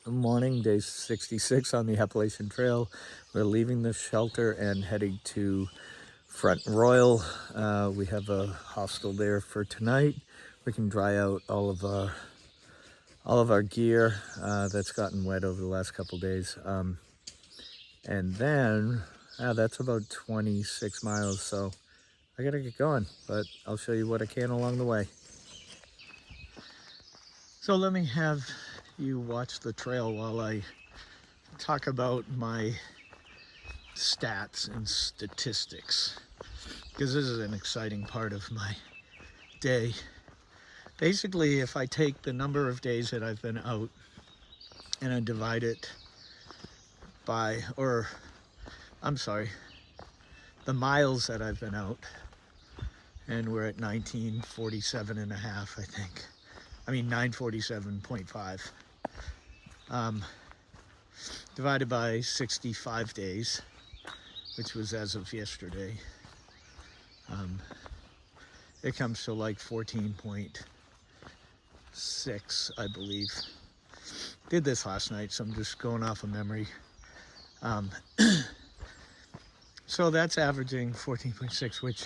Good morning, day 66 on the Appalachian Trail. We're leaving the shelter and heading to Front Royal. We have a hostel there for tonight. We can dry out all of our gear that's gotten wet over the last couple days. And then that's about 26 miles, so I gotta get going, but I'll show you what I can along the way. So let me have you watch the trail while I talk about my stats and statistics, because this is an exciting part of my day. Basically, if I take the number of days that I've been out and I divide it by, the miles that I've been out, and we're at 1947 and a half, I think. 947.5. Divided by 65 days, which was as of yesterday. It comes to like 14.6, I believe. Did this last night, so I'm just going off of memory. So that's averaging 14.6, which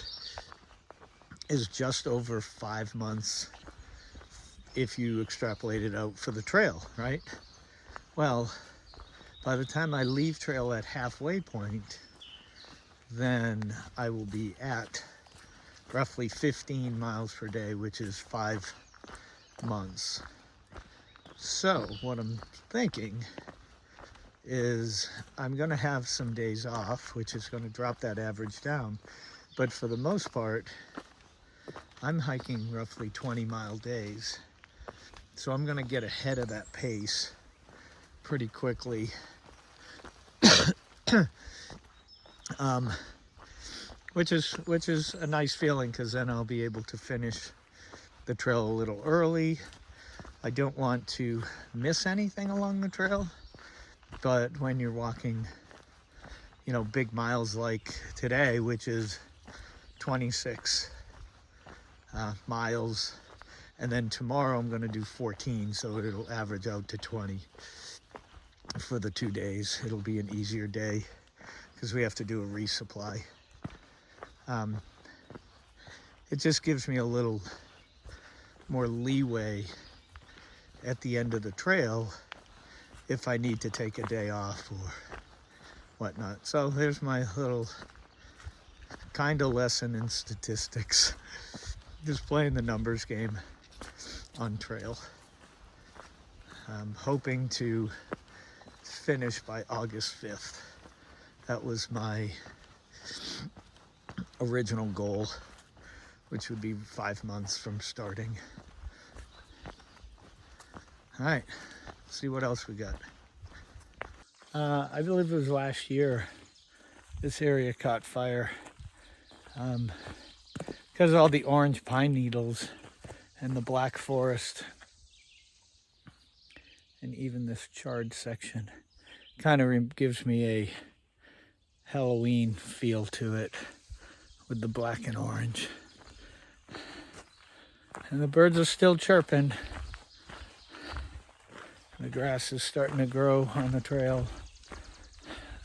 is just over 5 months if you extrapolate it out for the trail, right? Well, by the time I leave trail at halfway point, then I will be at roughly 15 miles per day, which is 5 months. So what I'm thinking is I'm gonna have some days off, which is gonna drop that average down. But for the most part, I'm hiking roughly 20-mile days. So I'm gonna get ahead of that pace pretty quickly. Which is a nice feeling, because then I'll be able to finish the trail a little early. I don't want to miss anything along the trail, but when you're walking, big miles like today, which is 26 miles, and then tomorrow I'm going to do 14, so it'll average out to 20 for the 2 days. It'll be an easier day because we have to do a resupply. It just gives me a little more leeway at the end of the trail if I need to take a day off or whatnot. So there's my little kind of lesson in statistics. Just playing the numbers game on trail. I'm hoping to finish by August 5th. That was my original goal, which would be 5 months from starting. All right, see what else we got. I believe it was last year this area caught fire because of all the orange pine needles and the black forest, and even this charred section kind of gives me a Halloween feel to it with the black and orange. And the birds are still chirping. The grass is starting to grow on the trail,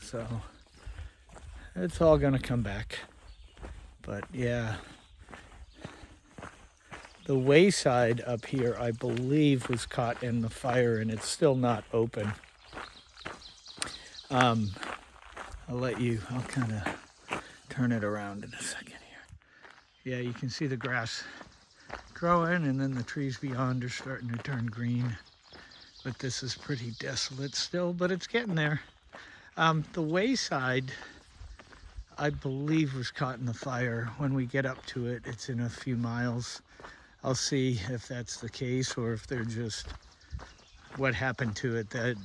so it's all gonna come back. But yeah, the wayside up here, I believe, was caught in the fire, and it's still not open. I'll kind of turn it around in a second here. Yeah, you can see the grass growing, and then the trees beyond are starting to turn green. But this is pretty desolate still, but it's getting there. The wayside, I believe, was caught in the fire. When we get up to it, it's in a few miles. I'll see if that's the case, or if they're just what happened to it that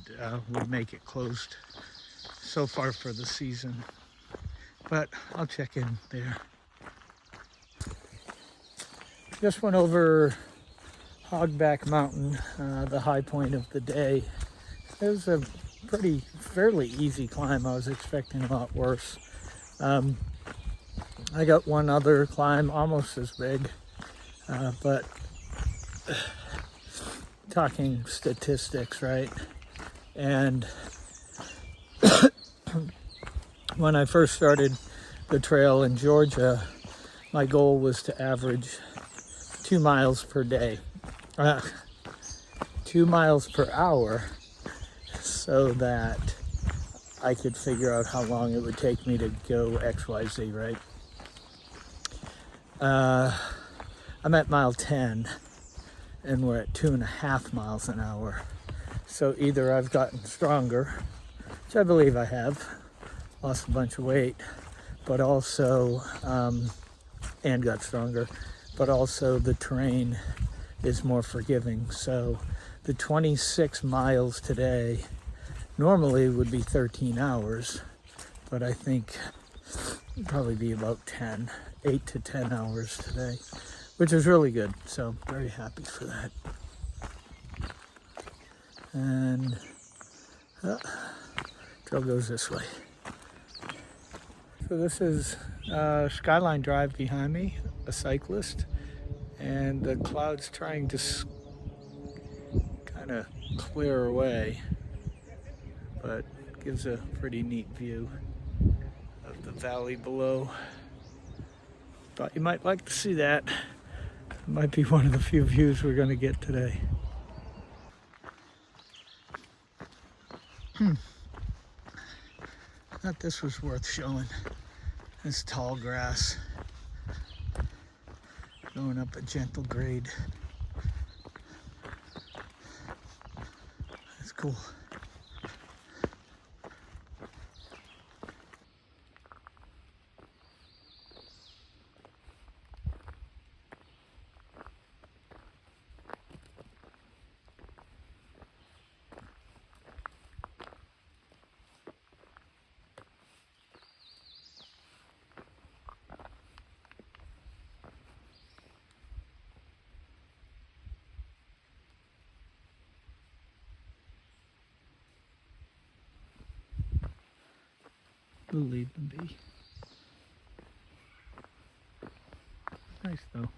would make it closed so far for the season. But I'll check in there. Just went over Hogback Mountain, the high point of the day. It was a fairly easy climb. I was expecting a lot worse. I got one other climb almost as big, but talking statistics, right? And when I first started the trail in Georgia, my goal was to average 2 miles per day, 2 miles per hour, so that I could figure out how long it would take me to go XYZ, right? I'm at mile 10 and we're at 2.5 miles an hour. So either I've gotten stronger, which I believe I have, lost a bunch of weight, but also, and got stronger, but also the terrain is more forgiving. So the 26 miles today normally would be 13 hours, but I think it'd probably be about 8 to 10 hours today, which is really good. So very happy for that. And trail goes this way. So this is Skyline Drive behind me, a cyclist, and the clouds trying to kind of clear away, but gives a pretty neat view of the valley below. Thought you might like to see that. It might be one of the few views we're going to get today. Thought this was worth showing. This tall grass going up a gentle grade. It's cool. We'll leave them be. Nice though.